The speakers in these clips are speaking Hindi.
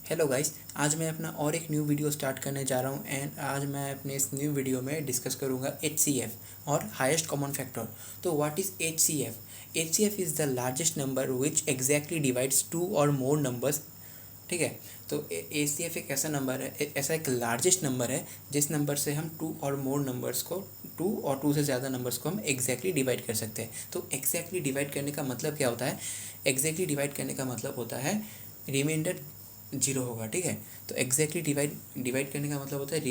हेलो गाइस, आज मैं अपना और एक न्यू वीडियो स्टार्ट करने जा रहा हूँ एंड आज मैं अपने इस न्यू वीडियो में डिस्कस करूँगा HCF और हाईएस्ट कॉमन फैक्टर। तो what is HCF? HCF is the largest number which exactly divides two और मोर नंबर्स। ठीक है, तो HCF एक ऐसा नंबर है, ऐसा एक लार्जेस्ट नंबर है जिस नंबर से हम टू और मोर नंबर्स को, टू और टू से ज़्यादा नंबर्स को हम एग्जैक्टली डिवाइड कर सकते हैं। तो एग्जैक्टली डिवाइड करने का मतलब क्या होता है? एग्जैक्टली डिवाइड करने का मतलब होता है रिमाइंडर जीरो होगा। ठीक है, तो एग्जैक्टली डिवाइड करने का मतलब होता है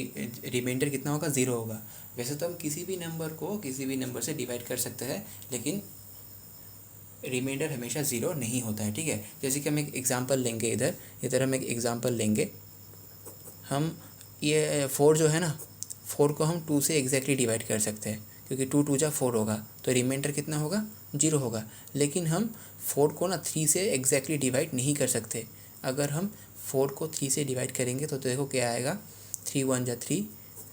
रिमाइंडर कितना होगा? ज़ीरो होगा। वैसे तो हम किसी भी नंबर को किसी भी नंबर से डिवाइड कर सकते हैं, लेकिन रिमाइंडर हमेशा ज़ीरो नहीं होता है। ठीक है, जैसे कि हम एक एग्जांपल लेंगे, इधर हम एक एग्जांपल लेंगे। हम ये फोर जो है ना, फोर को हम टू से एग्जैक्टली डिवाइड कर सकते हैं, क्योंकि टू टू जा फोर होगा, तो रिमाइंडर कितना होगा? जीरो होगा। लेकिन हम फोर को ना थ्री से एग्जैक्टली डिवाइड नहीं कर सकते। अगर हम फोर को थ्री से डिवाइड करेंगे तो देखो क्या आएगा, थ्री वन जा थ्री,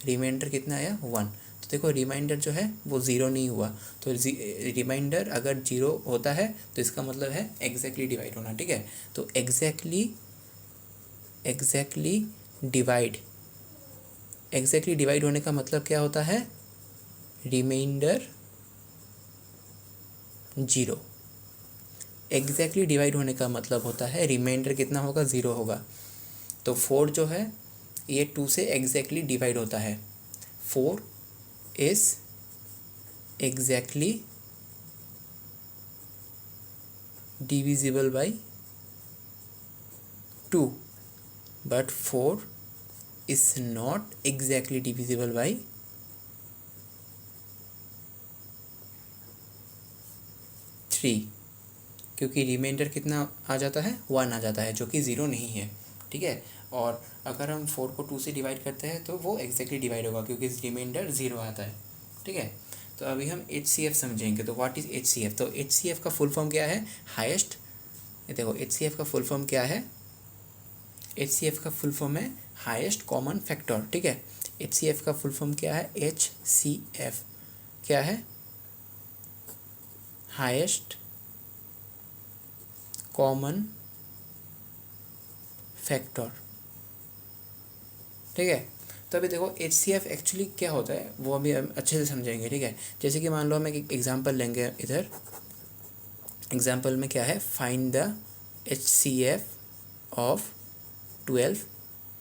रिमाइंडर कितना आया? वन। तो देखो रिमाइंडर जो है वो ज़ीरो नहीं हुआ। तो रिमाइंडर अगर जीरो होता है तो इसका मतलब है एग्जैक्टली डिवाइड होना। ठीक है, तो एग्जैक्टली डिवाइड होने का मतलब क्या होता है? Remainder zero. एग्जैक्टली डिवाइड होने का मतलब होता है रिमाइंडर कितना होगा? ज़ीरो होगा। तो फोर जो है ये टू से एग्जैक्टली डिवाइड होता है। Four is exactly divisible by two, but four is not exactly divisible by three, क्योंकि रिमाइंडर कितना आ जाता है? वन आ जाता है, जो कि ज़ीरो नहीं है। ठीक है, और अगर हम फोर को टू से डिवाइड करते हैं तो वो एग्जैक्टली डिवाइड होगा, क्योंकि रिमाइंडर ज़ीरो आता है। ठीक है, तो अभी हम HCF समझेंगे। तो व्हाट इज़ HCF? तो HCF का फुल फॉर्म क्या है? हाईएस्ट। देखो HCF का फुल फॉर्म क्या है? HCF का फुल फॉर्म है हाईएस्ट कॉमन फैक्टर। ठीक है, HCF का फुल फॉर्म क्या है? HCF क्या है? Highest common factor. ठीक है, तो अभी देखो HCF एक्चुअली क्या होता है वो अभी हम अच्छे से समझेंगे। ठीक है, जैसे कि मान लो हम एक एग्जांपल लेंगे। इधर एग्जांपल में क्या है? Find the HCF of 12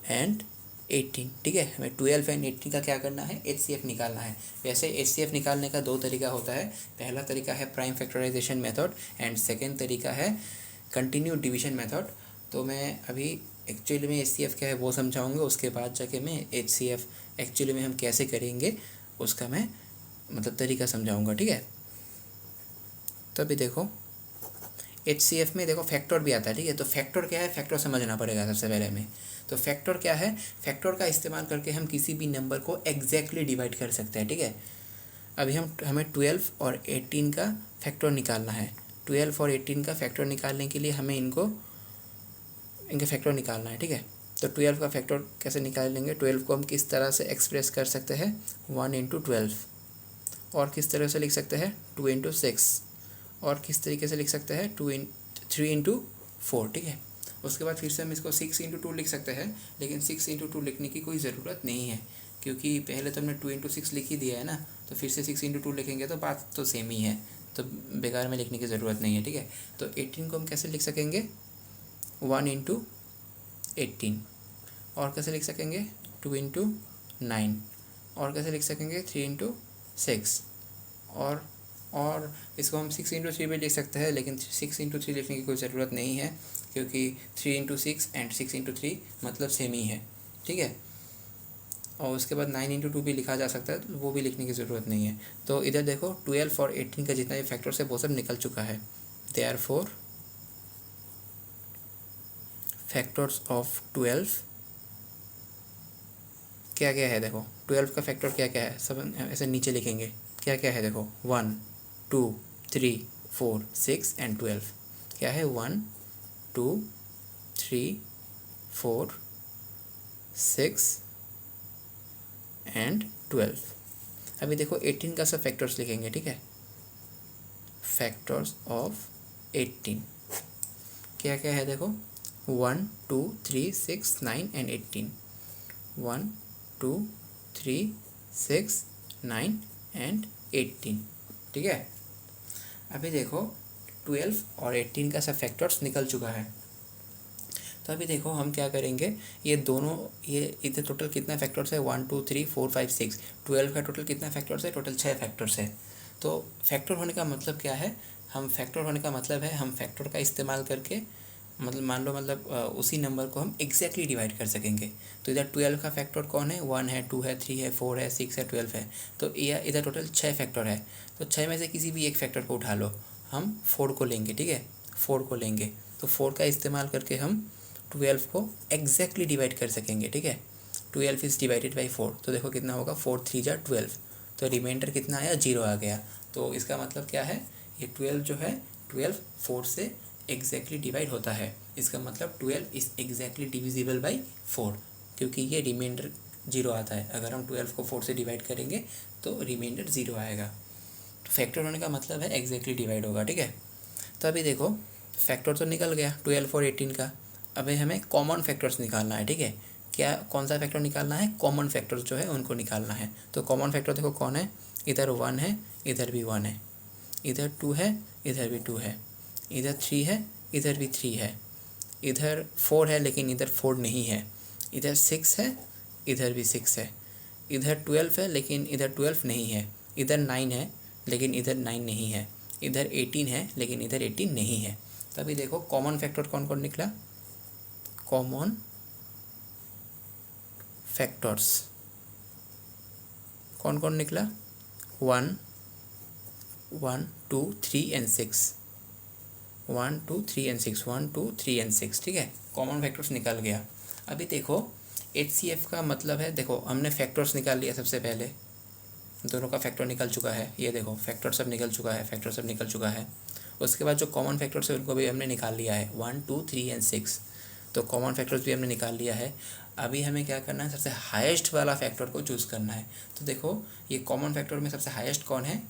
and 18। ठीक है, हमें 12 एंड 18 का क्या करना है? HCF निकालना है। वैसे HCF निकालने का दो तरीका होता है। पहला तरीका है prime factorization method and second तरीका है कंटिन्यू डिवीजन मेथड। तो मैं अभी एक्चुअली में HCF क्या है वो समझाऊंगा, उसके बाद जाके मैं HCF एक्चुअली में हम कैसे करेंगे उसका मैं मतलब तरीका समझाऊंगा। ठीक है, तो अभी देखो HCF में देखो फैक्टर भी आता है। ठीक है, तो फैक्टर क्या है? फैक्टर समझना पड़ेगा सबसे पहले हमें। तो फैक्टर क्या है? फैक्टर का इस्तेमाल करके हम किसी भी नंबर को एग्जैक्टली डिवाइड कर सकते हैं। ठीक है, अभी हमें 12 और 18 का फैक्टर निकालना है। 12 और 18 का फैक्टर निकालने के लिए हमें इनके फैक्टर निकालना है। ठीक है, तो 12 का फैक्टर कैसे निकाल लेंगे? 12 को हम किस तरह से एक्सप्रेस कर सकते हैं? 1 इंटू 12। और किस तरह से लिख सकते हैं? 2 इंटू 6। और किस तरीके से लिख सकते हैं? 3 इंटू 4। ठीक है, उसके बाद फिर से हम इसको 6 इंटू 2 लिख सकते हैं, लेकिन 6 इंटू 2 लिखने की कोई ज़रूरत नहीं है, क्योंकि पहले तो हमने 2 इंटू 6 लिख ही दिया है ना। तो फिर से 6 इंटू 2 लिखेंगे तो बात तो सेम ही है, तो बेकार में लिखने की ज़रूरत नहीं है। ठीक है, तो 18 को हम कैसे लिख सकेंगे? 1 इंटू 18। और कैसे लिख सकेंगे? 2 इंटू 9। और कैसे लिख सकेंगे? 3 इंटू 6। और इसको हम 6 इंटू 3 भी लिख सकते हैं, लेकिन 6 इंटू 3 लिखने की कोई ज़रूरत नहीं है, क्योंकि 3 इंटू 6 एंड 6 इंटू 3 मतलब सेम ही है। ठीक है, और उसके बाद 9 इंटू 2 भी लिखा जा सकता है, तो वो भी लिखने की ज़रूरत नहीं है। तो इधर देखो 12 और 18 का जितना भी फैक्टर्स है वो सब निकल चुका है। देयरफॉर फैक्टर्स ऑफ 12 क्या क्या है? देखो 12 का फैक्टर क्या क्या है, सब ऐसे नीचे लिखेंगे। क्या क्या है? देखो 1 2 3 4 6 एंड 12। क्या है? 1 2 3 4 6 एंड 12। अभी देखो 18 का सब फैक्टर्स लिखेंगे। ठीक है, फैक्टर्स ऑफ 18 क्या क्या है? देखो 1 2 3 6 9 एंड 18, 1 2 3 6 9 एंड 18, ठीक है। अभी देखो 12 और 18 का सब फैक्टर्स निकल चुका है। तो अभी देखो हम क्या करेंगे, ये दोनों, ये इधर टोटल कितना फैक्टर्स है, 1 2 3 4 5 6, 12 का टोटल कितना फैक्टर्स है, टोटल 6 फैक्टर्स है। तो फैक्टर होने का मतलब क्या है, हम फैक्टर होने का मतलब है हम फैक्टर का इस्तेमाल करके मतलब मान लो मतलब उसी नंबर को हम एग्जैक्टली डिवाइड कर सकेंगे। तो इधर 12 का फैक्टर कौन है, 1 है, 2 है, 3 है, 4 है, 6 है, 12 है। तो यह इधर टोटल 6 फैक्टर है। तो 6 में से किसी भी एक फैक्टर को उठा लो, हम 4 को लेंगे, ठीक है, 4 को लेंगे। तो 4 का इस्तेमाल करके हम 12 को एग्जैक्टली डिवाइड कर सकेंगे, ठीक है। 12 इज़ डिवाइडेड बाई 4, तो देखो कितना होगा, 4 3 जा 12, तो रिमाइंडर कितना आया, 0 आ गया। तो इसका मतलब क्या है, ये 12 जो है 12 4 से एग्जैक्टली डिवाइड होता है। इसका मतलब 12 इज़ एग्जैक्टली डिविजिबल बाई 4, क्योंकि ये रिमाइंडर 0 आता है। अगर हम 12 को 4 से डिवाइड करेंगे तो रिमाइंडर 0 आएगा। तो फैक्टर होने का मतलब है एग्जैक्टली डिवाइड होगा, ठीक है। तो अभी देखो फैक्टर तो निकल गया 12 और 18 का। अभी हमें कॉमन फैक्टर्स निकालना है, ठीक है। क्या, कौन सा फैक्टर निकालना है, कॉमन फैक्टर्स जो है उनको निकालना है। तो कॉमन फैक्टर देखो कौन है, इधर 1 है, इधर भी 1 है, इधर 2 है, इधर भी 2 है, इधर 3 है, इधर भी 3 है, इधर 4 है लेकिन इधर 4 नहीं है, इधर 6 है, इधर भी 6 है, इधर 12 है लेकिन इधर 12 नहीं है, इधर 9 है लेकिन इधर 9 नहीं है, इधर 18 है लेकिन इधर 18 नहीं है। तभी देखो कॉमन फैक्टर कौन कौन निकला, कॉमन फैक्टर्स कौन कौन निकला, 1 1 2 3 एंड 6, 1 2 3 एंड 6, 1 2 3 एंड 6, ठीक है। कॉमन फैक्टर्स निकल गया। अभी देखो HCF का मतलब है, देखो हमने फैक्टर्स निकाल लिया सबसे पहले, दोनों का फैक्टर निकल चुका है, ये देखो फैक्टर सब निकल चुका है, फैक्टर सब निकल चुका है। उसके बाद जो कॉमन फैक्टर्स है उनको भी हमने निकाल लिया है, 1 2 3 एंड 6, तो कॉमन फैक्टर्स भी हमने निकाल लिया है। अभी हमें क्या करना है, सबसे हाईएस्ट वाला फैक्टर को चूज़ करना है। तो देखो ये कॉमन फैक्टर में सबसे हाईएस्ट कौन है,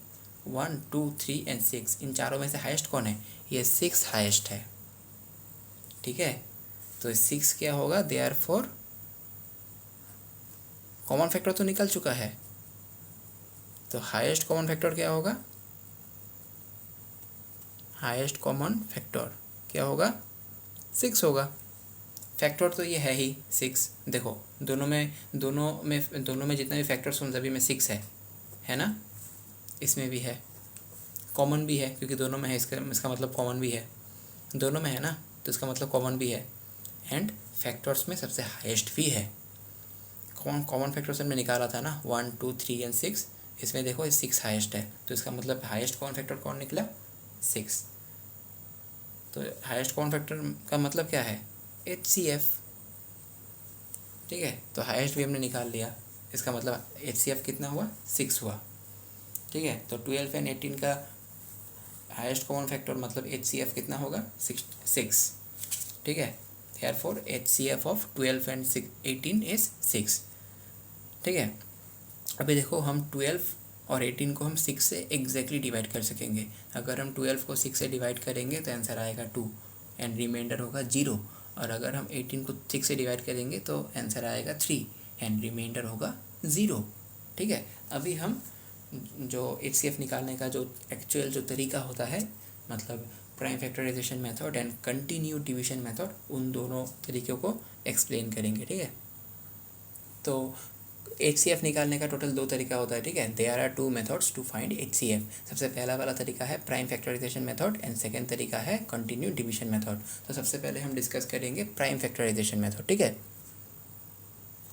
1 2 3 एंड 6, इन चारों में से हाईएस्ट कौन है, ये 6 हाईएस्ट है, ठीक है। तो 6 क्या होगा, देयरफॉर कॉमन फैक्टर तो निकल चुका है, तो हाईएस्ट कॉमन फैक्टर क्या होगा, हाईएस्ट कॉमन फैक्टर क्या होगा, 6 होगा। फैक्टर तो ये है ही 6, देखो दोनों में जितने भी फैक्टर्स उन सभी में 6 है ना, इसमें भी है, कॉमन भी है क्योंकि दोनों में है, इसका मतलब कॉमन भी है, दोनों में है ना, तो इसका मतलब कॉमन भी है, एंड फैक्टर्स में सबसे हाईएस्ट भी है। कॉमन फैक्टर्स हमने निकाला था ना, 1 2 3 एंड 6, इसमें देखो 6 हाईएस्ट है, तो इसका मतलब हाईएस्ट कॉमन फैक्टर कौन निकला, 6। तो हाईएस्ट कॉमन फैक्टर का मतलब क्या है, HCF, ठीक है। तो हाईएस्ट भी हमने निकाल लिया, इसका मतलब HCF कितना हुआ, 6 हुआ, ठीक है। तो 12 एंड 18 का हाईएस्ट कॉमन फैक्टर मतलब HCF कितना होगा, 6, ठीक है। Therefore HCF of 12 and 18 is 6, ठीक है। अभी देखो हम 12 और 18 को हम 6 से एग्जैक्टली डिवाइड कर सकेंगे। अगर हम 12 को 6 से डिवाइड करेंगे तो आंसर आएगा 2 एंड रिमाइंडर होगा 0, और अगर हम 18 को 6 से डिवाइड करेंगे तो आंसर आएगा 3 एंड रिमाइंडर होगा 0, ठीक है। अभी हम जो HCF निकालने का जो एक्चुअल जो तरीका होता है, मतलब prime factorization method and continue division method, उन दोनों तरीक़ों को एक्सप्लेन करेंगे, ठीक है। तो HCF निकालने का टोटल 2 तरीका होता है, ठीक है। There are 2 methods to find HCF। सबसे पहला वाला तरीका है prime factorization method and second तरीका है कंटिन्यू डिवीजन मेथड। तो सबसे पहले हम डिस्कस करेंगे प्राइम फैक्टराइजेशन मेथड, ठीक है।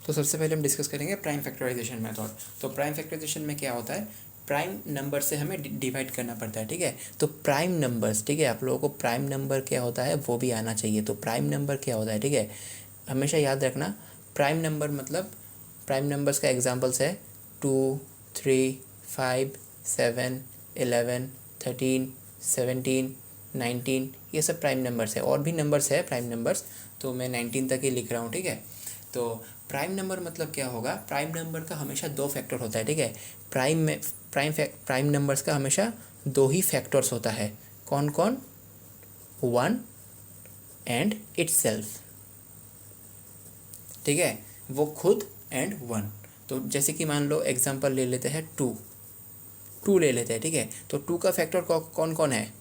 तो सबसे पहले हम डिस्कस करेंगे प्राइम फैक्टराइजेशन मेथड। तो प्राइम फैक्टराइजेशन में क्या होता है, प्राइम नंबर से हमें डिवाइड करना पड़ता है, ठीक है। तो प्राइम नंबर्स, ठीक है, आप लोगों को प्राइम नंबर क्या होता है वो भी आना चाहिए। तो प्राइम नंबर क्या होता है, ठीक है, हमेशा याद रखना। प्राइम नंबर मतलब प्राइम नंबर्स का एग्जांपल्स है 2 3 5 7 11 13 17 19, ये सब प्राइम नंबर्स है। और भी नंबर्स है प्राइम नंबर्स, तो मैं 19 तक ही लिख रहा हूँ, ठीक है। तो प्राइम नंबर मतलब क्या होगा, प्राइम नंबर का हमेशा 2 फैक्टर होता है, ठीक है। प्राइम नंबर्स का हमेशा 2 ही फैक्टर्स होता है, कौन कौन, 1 एंड इट्सेल्फ, ठीक है, वो खुद एंड वन। तो जैसे कि मान लो एग्जांपल ले लेते हैं टू ले लेते हैं, ठीक है। तो टू का फैक्टर कौन कौन है,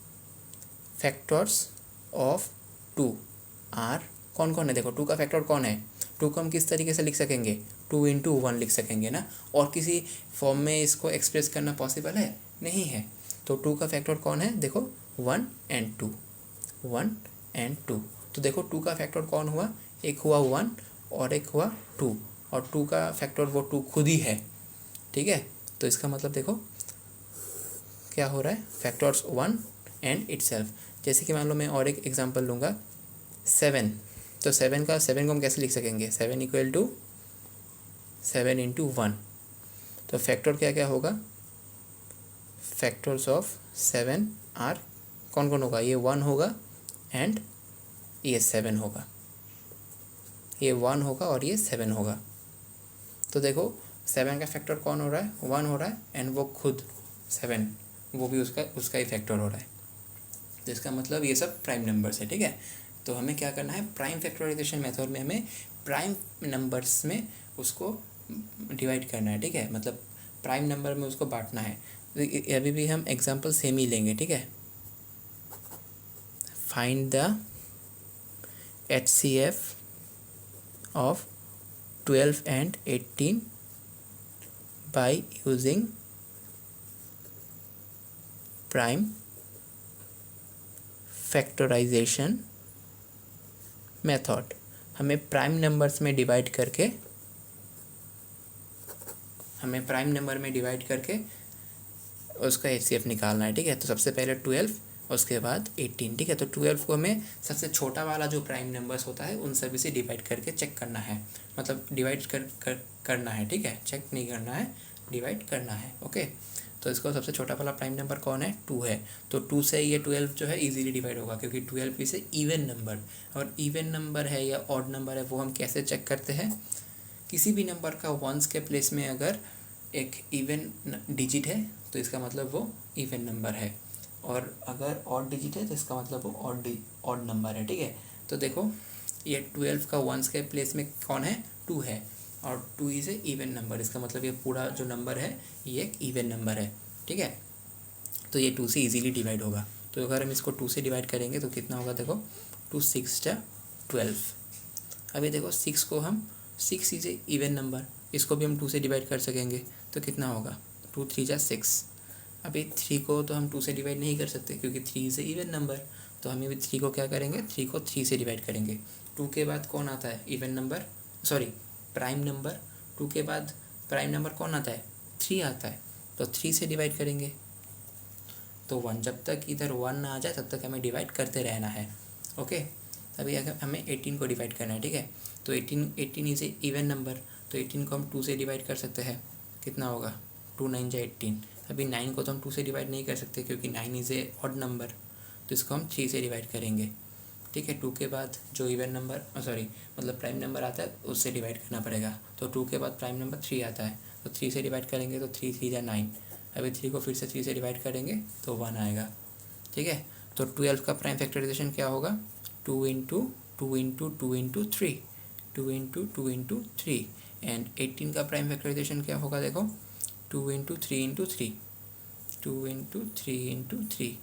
फैक्टर्स ऑफ टू आर कौन कौन है, देखो टू का फैक्टर कौन है, टू को हम किस तरीके से लिख सकेंगे, 2 × 1 लिख सकेंगे ना, और किसी फॉर्म में इसको एक्सप्रेस करना पॉसिबल है, नहीं है। तो टू का फैक्टर कौन है, देखो 1 and 2, 1 and 2। तो देखो टू का फैक्टर कौन हुआ, एक हुआ 1 और एक हुआ 2, और टू का फैक्टर वो 2 खुद ही है, ठीक है। तो इसका मतलब देखो क्या हो रहा है, फैक्टर्स 1 and itself। जैसे कि मान लो मैं और एक एग्जांपल लूँगा 7, तो 7 को हम कैसे लिख सकेंगे, 7 = 7 × 1। तो फैक्टर क्या क्या होगा, फैक्टर्स ऑफ 7 आर कौन कौन होगा, ये 1 होगा एंड ये 7 होगा, ये 1 होगा और ये 7 होगा। तो देखो 7 का फैक्टर कौन हो रहा है, 1 हो रहा है, एंड वो खुद 7 वो भी उसका ही फैक्टर हो रहा है। तो इसका मतलब ये सब प्राइम नंबर्स है, ठीक है। तो हमें क्या करना है, प्राइम फैक्टराइजेशन मेथड में हमें प्राइम नंबर्स में उसको डिवाइड करना है, ठीक है, मतलब प्राइम नंबर में उसको बांटना है। तो अभी भी हम एग्जांपल सेम ही लेंगे, ठीक है। Find the HCF of 12 and 18 by using prime factorization method. हमें प्राइम नंबर्स में डिवाइड करके उसका HCF निकालना है, ठीक है। तो सबसे पहले 12, उसके बाद 18, ठीक है। तो 12 को हमें सबसे छोटा वाला जो प्राइम नंबर्स होता है उन सभी से डिवाइड करके चेक करना है, मतलब डिवाइड करना है, ठीक है, चेक नहीं करना है, डिवाइड करना है, ओके। तो इसको सबसे छोटा वाला प्राइम नंबर कौन है, 2 है। तो 2 से ये 12 जो है इजीली डिवाइड होगा, क्योंकि 12 इसे इवन नंबर, और इवन नंबर है या ऑड नंबर है वो हम कैसे चेक करते हैं, किसी भी नंबर का वंस के प्लेस में अगर एक इवन डिजिट है तो इसका मतलब वो इवन नंबर है, और अगर ऑड डिजिट है तो इसका मतलब वो ऑड नंबर है, ठीक है। तो देखो ये 12 का वंस के प्लेस में कौन है, 2 है, और 2 इज़ ए इवन नंबर, इसका मतलब ये पूरा जो नंबर है ये एक इवन नंबर है, ठीक है। तो ये 2 से इजीली डिवाइड होगा। तो अगर हम इसको 2 से डिवाइड करेंगे तो कितना होगा, देखो 2 × 6 = 12। अभी देखो 6 को हम 6 इज़ ए इवन नंबर, इसको भी हम 2 से डिवाइड कर सकेंगे, तो कितना होगा 2 × 3 = 6। अभी 3 को तो हम 2 से डिवाइड नहीं कर सकते क्योंकि 3 इज़ ए इवन नंबर, तो हम अभी 3 को क्या करेंगे, 3 को 3 से डिवाइड करेंगे। 2 के बाद कौन आता है, even number, sorry prime number. 2 के बाद प्राइम नंबर कौन आता है, 3 आता है, तो 3 से डिवाइड करेंगे। तो 1, जब तक इधर 1 ना आ जाए तब तक हमें डिवाइड करते रहना है, ओके। अभी अगर हमें 18 को डिवाइड करना है, ठीक है। तो 18 इज़ ए इवन नंबर, तो 18 को हम 2 से डिवाइड कर सकते हैं, कितना होगा 2 × 9 = 18। अभी 9 को तो हम 2 से डिवाइड नहीं कर सकते क्योंकि 9 इज़ ए ऑड नंबर, तो इसको हम 3 से डिवाइड करेंगे, ठीक है। 2 के बाद जो इवन नंबर मतलब प्राइम नंबर आता है उससे डिवाइड करना पड़ेगा। तो 2 के बाद प्राइम नंबर 3 आता है, तो 3 से डिवाइड करेंगे तो 3 × 3 = 9। अभी 3 को फिर से 3 से डिवाइड करेंगे तो 1 आएगा, ठीक है। तो 12 का प्राइम फैक्टराइजेशन क्या होगा, 2 × 2 × 2 × 3, 2 × 2 × 3। एंड 18 का प्राइम फैक्टराइजेशन क्या होगा, देखो 2 × 3 × 3, 2 × 3 × 3।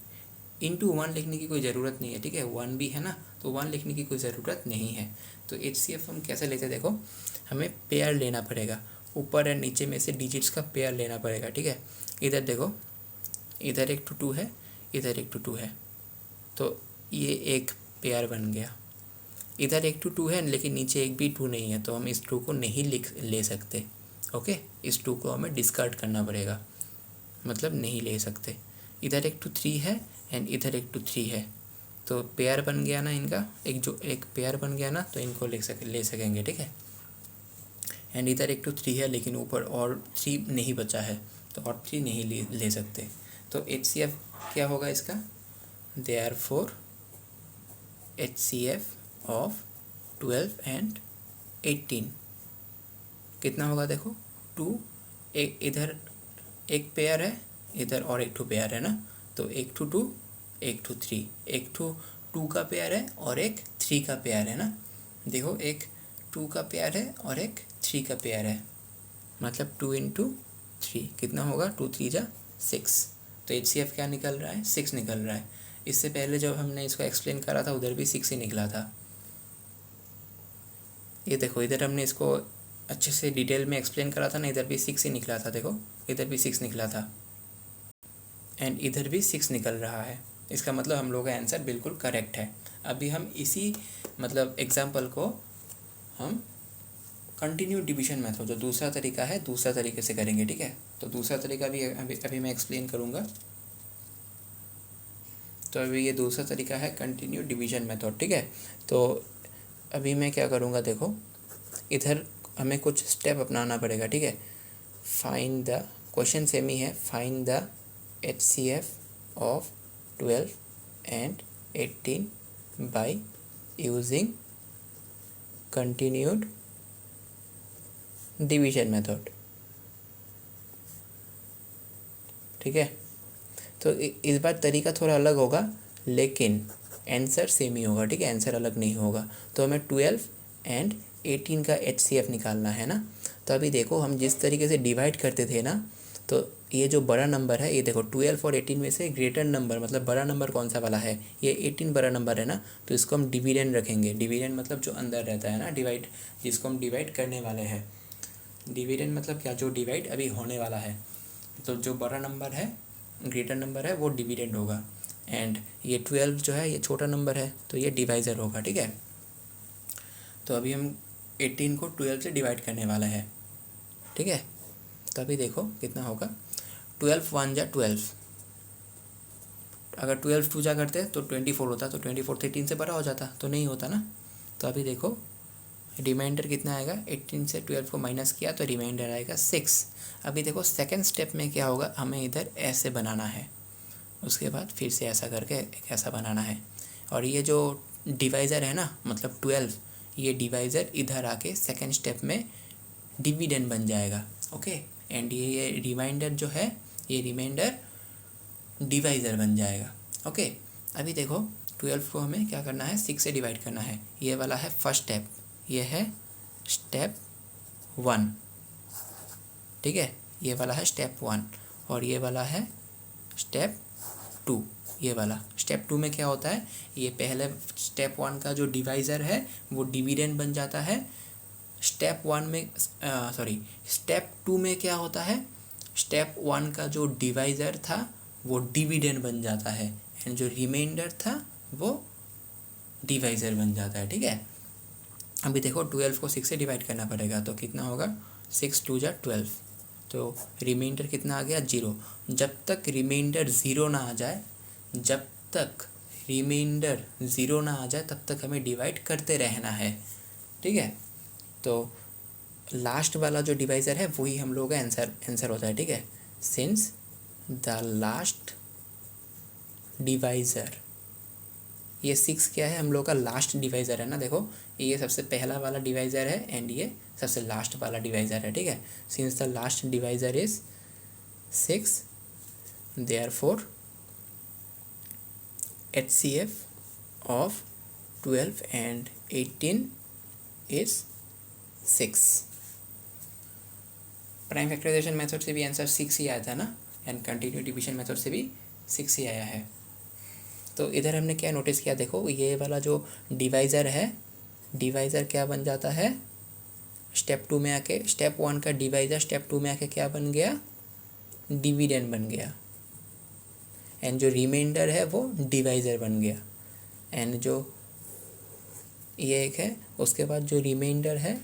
इंटू 1 लिखने की कोई ज़रूरत नहीं है, ठीक है, 1 भी है ना, तो 1 लिखने की कोई ज़रूरत नहीं है। तो HCF हम कैसे लेते हैं, देखो हमें पेयर लेना पड़ेगा, ऊपर और नीचे में से डिजिट्स का पेयर लेना पड़ेगा, ठीक है। इधर देखो, इधर एक 2 है, इधर एक 2 है, तो ये एक पेयर बन गया। इधर एक 2 है लेकिन नीचे एक भी 2 नहीं है, तो हम इस 2 को नहीं ले सकते, ओके। इस 2 को हमें डिस्कार्ड करना पड़ेगा, मतलब नहीं ले सकते। इधर एक 3 है एंड इधर एक 3 है, तो पेयर बन गया ना इनका, एक पेयर बन गया ना, तो इनको ले सकेंगे, ठीक है। एंड इधर एक 3 है लेकिन ऊपर और 3 नहीं बचा है, तो और 3 नहीं ले सकते। तो HCF क्या होगा इसका, देयरफॉर HCF ऑफ 12 and 18 कितना होगा, देखो 2, इधर एक पेयर है, इधर और एक 2 पेयर है ना, तो एक 2 एक 3, एक 2 का पेयर है और एक 3 का पेयर है ना। देखो एक 2 का पेयर है और एक 3 का पेयर है, मतलब 2 इंटू 3 कितना होगा, 2 3 जा 6। तो HCF क्या निकल रहा है, 6 निकल रहा है। इससे पहले जब हमने इसको एक्सप्लेन करा था उधर भी 6 ही निकला था। ये देखो इधर हमने इसको अच्छे से डिटेल में एक्सप्लेन करा था ना, इधर भी 6 ही निकला था। देखो इधर भी 6 निकला था एंड इधर भी 6 निकल रहा है। इसका मतलब हम लोग का आंसर बिल्कुल करेक्ट है। अभी हम इसी मतलब एग्जाम्पल को हम कंटिन्यू डिवीजन मेथड जो दूसरा तरीका है दूसरा तरीके से करेंगे, ठीक है। तो दूसरा तरीका भी अभी मैं एक्सप्लेन करूँगा। तो अभी ये दूसरा तरीका है कंटिन्यू डिवीजन मेथड, ठीक है। तो अभी मैं क्या करूँगा, देखो इधर हमें कुछ स्टेप अपनाना पड़ेगा, ठीक है। फाइंड द, क्वेश्चन सेम ही है, find the HCF of 12 and 18 by using continued division method, ठीक है। तो इस बार तरीका थोड़ा अलग होगा लेकिन आंसर सेम ही होगा, ठीक है। आंसर अलग नहीं होगा। तो हमें 12 एंड 18 का HCF निकालना है ना। तो अभी देखो हम जिस तरीके से डिवाइड करते थे ना, तो ये जो बड़ा नंबर है, ये देखो 12 और 18 में से ग्रेटर नंबर मतलब बड़ा नंबर कौन सा वाला है, ये 18 बड़ा नंबर है ना। तो इसको हम डिविडेंड रखेंगे। डिविडेंड मतलब जो अंदर रहता है ना, डिवाइड, जिसको हम डिवाइड करने वाले हैं। डिविडेंड मतलब क्या, जो डिवाइड अभी होने वाला है। तो जो बड़ा नंबर है, ग्रेटर नंबर है, वो डिविडेंड होगा। एंड ये 12 जो है ये छोटा नंबर है तो ये डिवाइज़र होगा, ठीक है। तो अभी हम 18 को 12 से डिवाइड करने वाला है, ठीक है। तो अभी देखो कितना होगा, 12 1 जा 12, अगर 12 2 जा करते तो 24 होता, तो 24 18 से बड़ा हो जाता, तो नहीं होता ना। तो अभी देखो रिमाइंडर कितना आएगा, 18 से 12 को माइनस किया तो रिमाइंडर आएगा 6। अभी देखो सेकंड स्टेप में क्या होगा, हमें इधर ऐसे बनाना है, उसके बाद फिर से ऐसा करके एक ऐसा बनाना है। और ये जो डिवाइज़र है ना, मतलब 12, ये डिवाइज़र इधर आके सेकंड स्टेप में डिविडेंड बन जाएगा, ओके। एंड ये रिमाइंडर जो है, ये रिमाइंडर डिवाइज़र बन जाएगा, ओके। अभी देखो 12 को हमें क्या करना है, 6 से डिवाइड करना है। ये वाला है फर्स्ट स्टेप, ये है स्टेप 1, ठीक है। ये वाला है स्टेप 1 और ये वाला है स्टेप 2। ये वाला स्टेप 2 में क्या होता है, ये पहले स्टेप 1 का जो डिवाइज़र है वो डिविडेंड बन जाता है। स्टेप 1 में स्टेप 2 में क्या होता है, स्टेप 1 का जो डिवाइज़र था वो डिविडेंड बन जाता है एंड जो रिमाइंडर था वो डिवाइज़र बन जाता है, ठीक है। अभी देखो 12 को 6 से डिवाइड करना पड़ेगा, तो कितना होगा, 6 2 जा 12, तो रिमाइंडर कितना आ गया, 0। जब तक रिमाइंडर 0 ना आ जाए, जब तक रिमाइंडर 0 ना आ जाए तब तक हमें डिवाइड करते रहना है, ठीक है। तो लास्ट वाला जो डिवाइज़र है वही हम लोग का आंसर होता है, ठीक है। सिंस द लास्ट डिवाइज़र, ये 6 क्या है, हम लोग का लास्ट डिवाइज़र है ना। देखो ये सबसे पहला वाला डिवाइज़र है एंड ये सबसे लास्ट वाला डिवाइज़र है, ठीक है। Since the last divisor is 6, therefore HCF of 12 and 18 is 6। Prime factorization method से भी आंसर 6 ही आया था ना, एंड कंटिन्यू डिवीजन मेथड से भी 6 ही आया है। तो इधर हमने क्या नोटिस किया, देखो ये वाला जो डिवाइज़र है, डिवाइज़र क्या बन जाता है, स्टेप 2 में आके स्टेप 1 का डिवाइज़र स्टेप 2 में आके क्या बन गया, डिविडेंड बन गया। एंड जो रिमाइंडर है वो डिवाइज़र बन गया। एंड जो ये एक है, उसके बाद जो रिमाइंडर है,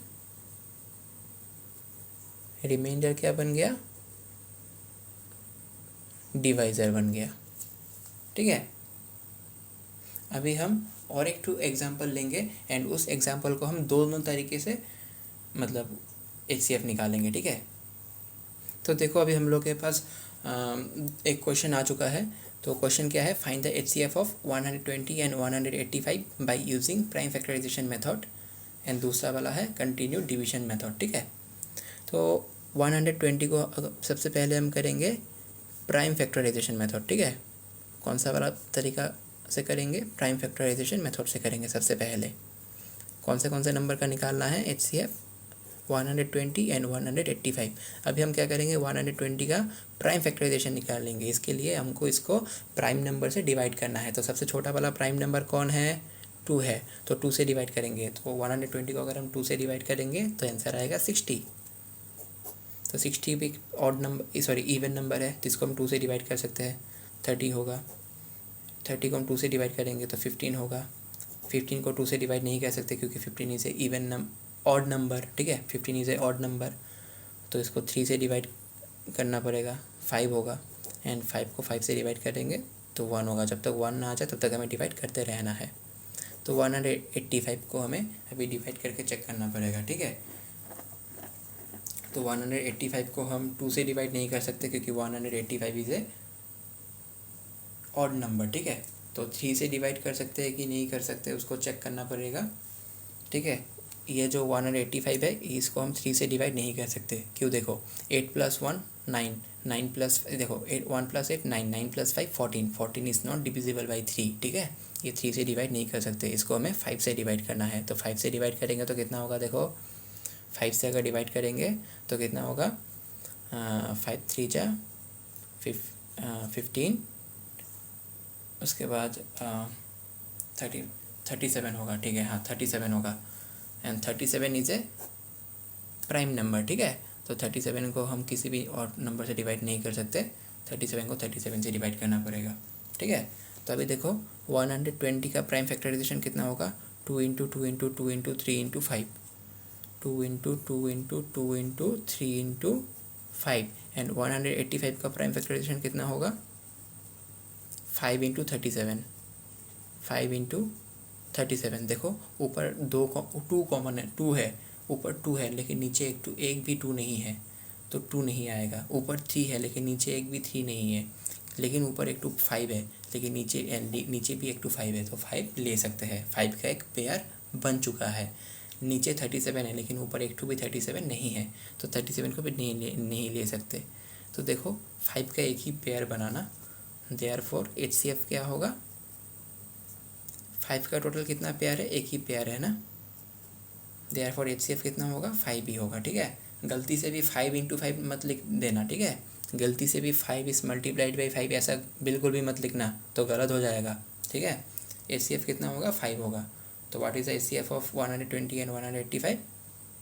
रिमाइंडर क्या बन गया, डिवाइज़र बन गया, ठीक है। अभी हम और एक टू एग्जांपल लेंगे एंड उस एग्जांपल को हम दोनों तरीके से मतलब HCF निकालेंगे, ठीक है। तो देखो अभी हम लोग के पास एक क्वेश्चन आ चुका है। तो क्वेश्चन क्या है, find the HCF of 120 and 185 by using prime factorization method, and दूसरा वाला है कंटिन्यू डिवीजन मेथड, ठीक है। तो 120 को सबसे पहले हम करेंगे प्राइम फैक्टराइजेशन मेथड, ठीक है। कौन सा वाला तरीका से करेंगे, प्राइम फैक्टराइजेशन मेथड से करेंगे सबसे पहले। कौन से नंबर का निकालना है HCF 120 एंड 185। अभी हम क्या करेंगे, 120 का प्राइम फैक्टराइजेशन निकाल लेंगे। इसके लिए हमको इसको प्राइम नंबर से डिवाइड करना है। तो सबसे छोटा वाला प्राइम नंबर कौन है, 2 है, तो 2 से डिवाइड करेंगे। तो 120 को अगर हम 2 से डिवाइड करेंगे तो आंसर आएगा 60। तो 60 भी odd number, sorry even number है, तो इसको हम 2 से डिवाइड कर सकते हैं, 30 होगा। 30 को हम 2 से डिवाइड करेंगे तो 15 होगा। 15 को 2 से डिवाइड नहीं कर सकते क्योंकि 15 is a even odd number, ठीक है, 15 इज़ ए ऑड नंबर। तो इसको 3 से डिवाइड करना पड़ेगा, 5 होगा। एंड 5 को 5 से डिवाइड करेंगे तो 1 होगा। जब तक 1 ना आ जाए तब तक हमें डिवाइड करते रहना है। तो 185 को हमें अभी डिवाइड करके चेक करना पड़ेगा, ठीक है। तो 185 को हम 2 से डिवाइड नहीं कर सकते क्योंकि 185 इज़ ए ऑड नंबर, ठीक है। तो 3 से डिवाइड कर सकते हैं कि नहीं कर सकते, उसको चेक करना पड़ेगा, ठीक है। ये जो 185 है इसको हम 3 से डिवाइड नहीं कर सकते, क्यों, देखो 8 + 1 9, 9 प्लस, देखो 1 + 8 9, 9 + 5 14, 14 इज़ नॉट डिविजिबल बाई 3, ठीक है। ये 3 से डिवाइड नहीं कर सकते, इसको हमें 5 से डिवाइड करना है। तो 5 से डिवाइड करेंगे तो कितना होगा, देखो 5 से अगर डिवाइड करेंगे तो कितना होगा, 5 3 जा 15, उसके बाद 37 होगा, ठीक है, हाँ 37 होगा। And 37 is a prime number, ठीक है। तो 37 को हम किसी भी और नंबर से डिवाइड नहीं कर सकते, 37 को 37 से डिवाइड करना पड़ेगा, ठीक है। तो अभी देखो 120 का प्राइम फैक्टराइजेशन कितना होगा, 2 × 2 × 2 × 3 × 5, 2 × 2 × 2 × 3 × 5। एंड 185 का प्राइम फैक्टराइजेशन कितना होगा, 5 × 37, 5 × 37। देखो ऊपर 2 कॉमन है, 2 है, ऊपर 2 है लेकिन नीचे एक भी 2 नहीं है, तो 2 नहीं आएगा। ऊपर 3 है लेकिन नीचे एक भी 3 नहीं है, लेकिन ऊपर एक 2 5 है लेकिन नीचे भी एक 2 5 है, तो 5 ले सकते हैं। 5 का एक पेयर बन चुका है। नीचे 37 है लेकिन ऊपर एक 2 भी 37 नहीं है, तो 37 को भी नहीं ले सकते। तो देखो 5 का एक ही पेयर बनाना, देयरफॉर HCF क्या होगा, 5 का टोटल कितना पेयर है, एक ही पेयर है ना, देयरफॉर HCF कितना होगा, 5 ही होगा, ठीक है। गलती से भी 5 × 5 मत लिख देना, ठीक है। गलती से भी 5 इज़ मल्टीप्लाइड बाई 5 ऐसा बिल्कुल भी मत लिखना, तो गलत हो जाएगा, ठीक है। HCF कितना होगा, 5 होगा। तो what is the HCF of 120 and 185,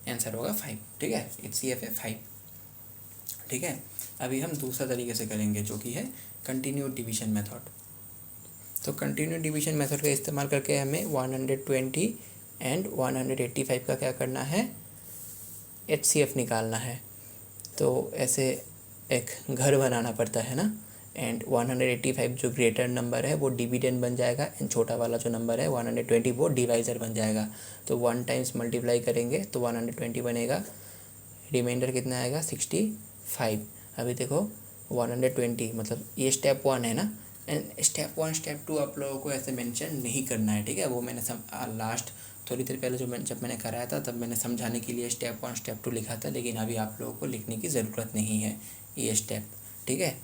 answer होगा 5, ठीक है। HCF है 5, ठीक है। अभी हम दूसरा तरीके से करेंगे जो कि है कंटिन्यू डिवीजन मेथड। तो कंटिन्यू डिवीजन मेथड का इस्तेमाल करके हमें 120 एंड 185 का क्या करना है, HCF निकालना है। तो ऐसे एक घर बनाना पड़ता है ना। एंड 185 जो ग्रेटर नंबर है वो डिविडेंड बन जाएगा, एंड छोटा वाला जो नंबर है 120 वो डिवाइज़र बन जाएगा। तो 1 टाइम्स मल्टीप्लाई करेंगे तो 120 बनेगा, रिमाइंडर कितना आएगा, 65। अभी देखो 120 मतलब ये स्टेप 1 है ना, एंड स्टेप 1 स्टेप 2 आप लोगों को ऐसे मेंशन नहीं करना है, ठीक है। वो मैंने लास्ट थोड़ी देर पहले जब मैंने कराया था तब मैंने समझाने के लिए स्टेप 1 स्टेप 2 लिखा था, लेकिन अभी आप लोगों को लिखने की ज़रूरत नहीं है ये स्टेप, ठीक है।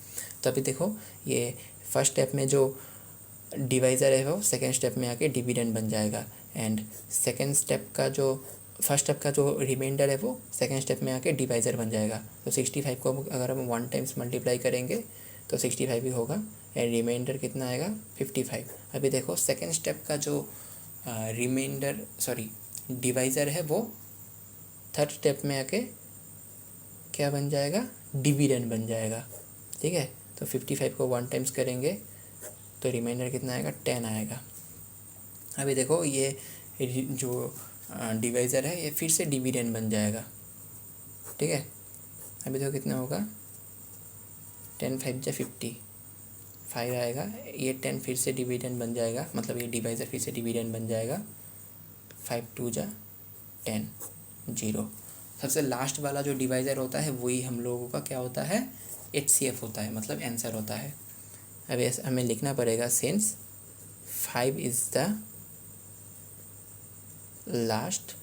तो अभी देखो ये फर्स्ट स्टेप में जो डिवाइज़र है वो सेकेंड स्टेप में आके डिविडेंड बन जाएगा, एंड सेकेंड स्टेप का जो फर्स्ट स्टेप का जो रिमाइंडर है वो सेकेंड स्टेप में आके डिवाइज़र बन जाएगा। तो 65 को अगर हम 1 टाइम्स मल्टीप्लाई करेंगे तो 65 ही होगा, एंड रिमाइंडर कितना आएगा, 55। अभी देखो सेकेंड स्टेप का जो डिवाइज़र है वो थर्ड स्टेप में आके क्या बन जाएगा, डिविडेंड बन जाएगा, ठीक है। तो 55 को 1 टाइम्स करेंगे तो रिमाइंडर कितना आएगा, 10 आएगा। अभी देखो ये जो डिवाइज़र है ये फिर से डिविडेंड बन जाएगा, ठीक है। अभी देखो कितना होगा, 10 5 जा 50, 5 आएगा। ये 10 फिर से डिविडेंड बन जाएगा, मतलब ये डिवाइज़र फिर से डिविडेंड बन जाएगा, 5 2 जा 10, 0। सबसे लास्ट वाला जो डिवाइज़र होता है वही हम लोगों का क्या होता है, HCF होता है, मतलब आंसर होता है। अब ऐसा हमें लिखना पड़ेगा, since 5 is the last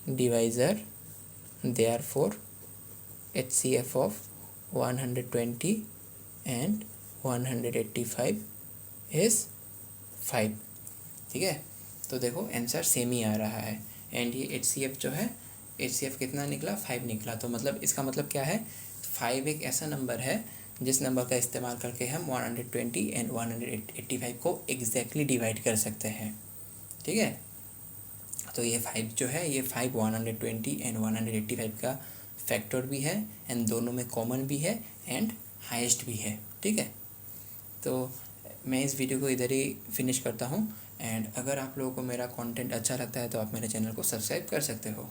divisor, therefore HCF of 120 and 185 is 5, ठीक है। तो तो देखो आंसर सेम ही आ रहा है। एंड ये HCF जो है, HCF कितना निकला, 5 निकला। तो मतलब इसका मतलब क्या है, 5 एक ऐसा नंबर है जिस नंबर का इस्तेमाल करके हम 120 एंड 185 को एग्जैक्टली डिवाइड कर सकते हैं। ठीक है, तो ये 5 जो है, ये 5 120 एंड 185 का फैक्टर भी है, एंड दोनों में कॉमन भी है एंड हाईएस्ट भी है। ठीक है, तो मैं इस वीडियो को इधर ही फिनिश करता हूँ। एंड अगर आप लोगों को मेरा कंटेंट अच्छा लगता है तो आप मेरे चैनल को सब्सक्राइब कर सकते हो।